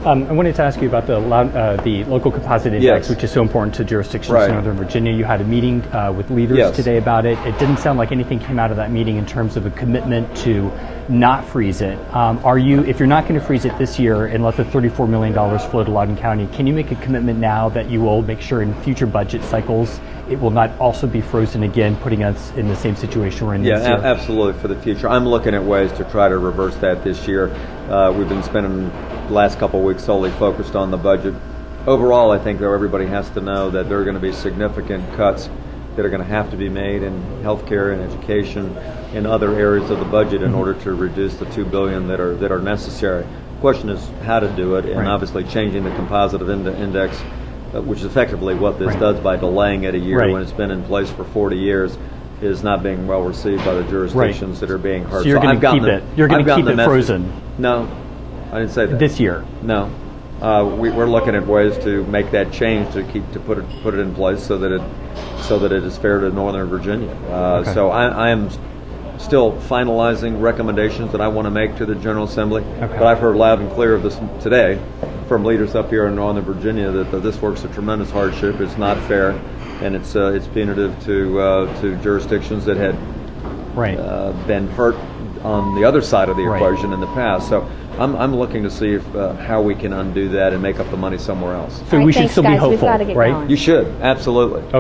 I wanted to ask you about the Local Composite Index, Yes. which is so important to jurisdictions Right. in Northern Virginia. You had a meeting with leaders Yes. today about it. It didn't sound like anything came out of that meeting in terms of a commitment to not freeze it. If you're not going to freeze it this year and let the $34 million flow to Loudoun County, can you make a commitment now that you will make sure in future budget cycles it will not also be frozen again, putting us in the same situation we're in this year? Absolutely, for the future. I'm looking at ways to try to reverse that this year. We've been spending the last couple of weeks solely focused on the budget. Overall, I think, though, everybody has to know that there are going to be significant cuts that are going to have to be made in healthcare and education and other areas of the budget in order to reduce the $2 billion that are necessary. The question is how to do it, and Right. obviously changing the composite index, which is effectively what this Right. does by delaying it a year Right. when it's been in place for 40 years, is not being well received by the jurisdictions that are being hurt. So you're going I've to gotten keep the- it. You're going I've to gotten keep it the message. frozen No, I didn't say that. this year. No, we're looking at ways to make that change to put it in place so that it is fair to Northern Virginia. Okay. So I am still finalizing recommendations that I want to make to the General Assembly. Okay. But I've heard loud and clear of this today from leaders up here in Northern Virginia that this work's a tremendous hardship. It's not fair, and it's punitive to jurisdictions that had Right. been hurt on the other side of the Right. equation in the past. So I'm looking to see if how we can undo that and make up the money somewhere else. So All right, we should thanks, still be guys. We've hopeful, gotta get right? going. You should, absolutely.